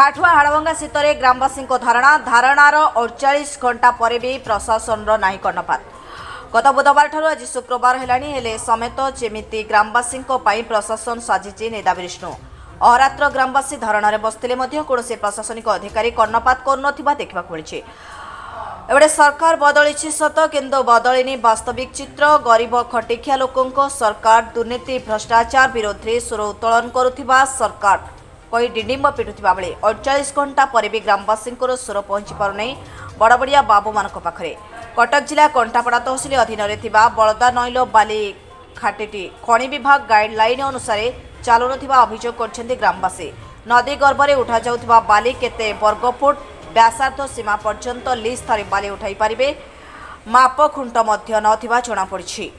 काठुआ हाड़भंगा शीतरे ग्रामवासी धारणार 48 घंटा पर भी प्रशासन नाही कर्णपात। गत बुधवार ठारू आज शुक्रवार हेलानी समेत जेमिति ग्रामवासी प्रशासन साजिची निदाविष्णु। अहरात्र ग्रामवासी धारणार बसते कौन प्रशासनिक अधिकारी कर्णपात कर देखा मिली। एवडे सरकार बदली सत किंतु बदलिनी वास्तविक चित्र। गरीब खटिखिया लोकों सरकार दुर्नीति भ्रष्टाचार विरोधी स्वर उत्तोलन करुथिबा सरकार कई डिंडिम पिटुवा बेले 48 घंटा पर भी ग्रामवासी स्वर पहुंची पारना बड़बड़िया बाबू मान पाखे। कटक जिला कंटापड़ा तहसिल अधीन में बलदा नईलो बाली घाटी खनि विभाग गाइडलाइन अनुसार चालू अभियोग कर ग्रामवासी। नदी गर्भरे उठा जाउथिबा बाली केते वर्गफुट व्यासार्ध सीमा पर्यंत लिज थारी बाली उठाई पारिबे माप खुंट मध्य नथिबा जणा पड़िछि।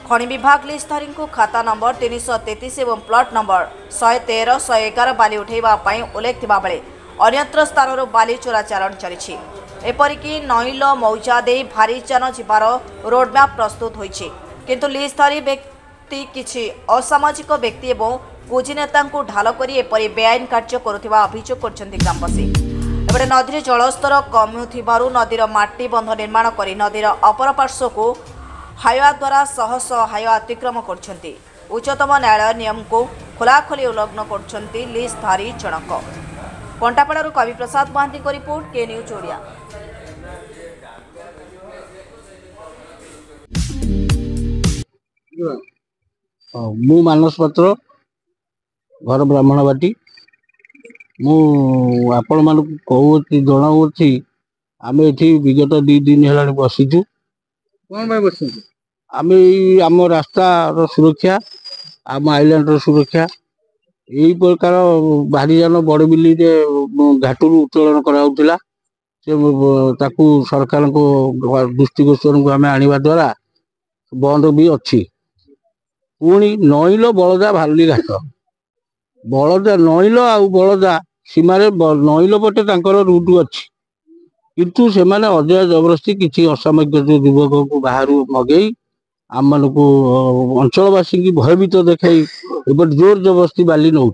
खनि विभाग लिजधारी खाता नंबर 333 और प्लट नंबर 113, 111 बाली उठेबा पई उल्लेख थिबा बेले अन्यत्र स्थान बाली चोरा चालाण चली। एपरिकी नईल मौजा दे भारी जान जीवार रोडमैप प्रस्तुत होइछि किंतु लिजधारी व्यक्ति किछि असामाजिक व्यक्ति एवं पुंजीनेता ढाल कर एपरी बेआईन कार्य करुथिबा अभियोग करछन्ति ग्रामवासी। एबे नदी जलस्तर कमुथिबारु नदीर माटी बंध निर्माण करी नदीर अपर पार्श्व को हाईवा द्वारा शह शह हाईवा अतिक्रम करछन्ति। उच्चतम न्यायालय नियम को खोलाखोली उल्लंघन करछन्ति लिजधारी जनक। कंटापड़ारू कवि प्रसाद महांती को रिपोर्ट, के न्यूज ओडिया। मु मानस पत्र घर ब्राह्मणबाटी आपण मान कहूँ जनाऊँगी आम ये विगत 2 दिन है बसीचु। कौन भाई बस आम आम रास्ता सुरक्षा आम आईलैंड सुरक्षा यही प्रकार भारी जान बड़ बिल्ली घाटू उत्तोलन कराला सरकार को दृष्टिगोचर को आम आने द्वारा बंद भी अच्छी। पुणी नईल बलदा भालुली घाट बलदा नईल आ बलदा सीमार नईल पटे रूट अच्छी किंतु से माने अजय जबरदस्ती किसी असामयिक युवक को बाहर मगई आम मान को अंचलवासी की भयभीत देखाई जोर जबरदस्ती बाली नौ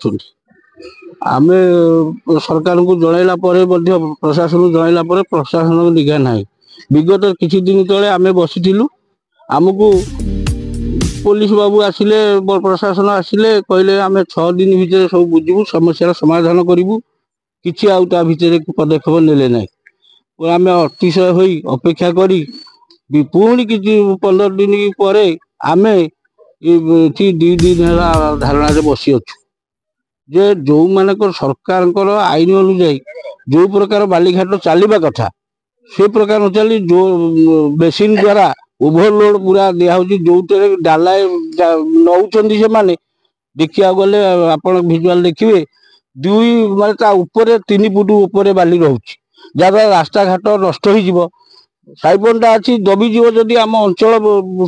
आम सरकार को जनइला प्रशासन जनइला प्रशासन निघा ना। विगत किसी दिन तले आम बसीलु आमको पुलिस बाबू आसिले प्रशासन आसिले कहले आम 6 दिन भितर सब बुझू समस्या समाधान करूँ कि आउटा भितर पदक्षेप नेले ना। आम अतिशय हो अपेक्षा करी पुणी कि 15 दिन पर आम 2 दिन है धारणा बसी अच्छु जे जो मान सरकार आईन अनुजाई जो प्रकार बालीघाट चलवा कथा से प्रकार न चली जो बेसिन द्वारा ओभरलोड पूरा दिया जो डाला नौ से देखा गले आप भिजुआल देखिए 2 माने 3 फुट ऊपर बाली रोचे जहाँ रास्ता घाट नष्ट हो साइपनटा अच्छी दबिजीव जदि आम अंचल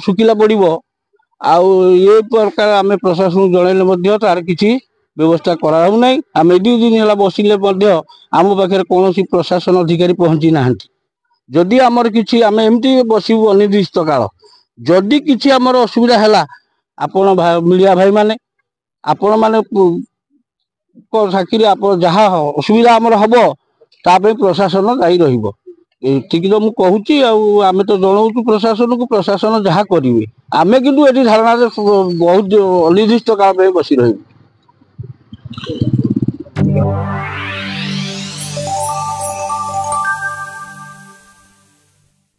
शुखिला पड़ो ये प्रकार आम प्रशासन जनइले तार किसी व्यवस्था कराऊना। आम 2 दिन है बसिले आम पाखे कौन प्रशासन अधिकारी पहुंची ना। जदि आमर किसी आम एमती बसबू अनिर्दिष्ट काल जदि किसी आमर असुविधा है आपण मीडिया भाई माने आपण माने साक्षी आप जहाँ असुविधा आमर हम ताप प्रशासन दायी ठीक तो मुझे आम तो जनाऊँ प्रशासन को प्रशासन जहाँ करेंगे आम किंतु ये धारणा बहुत अनिर्दिष्ट काल बसी रही।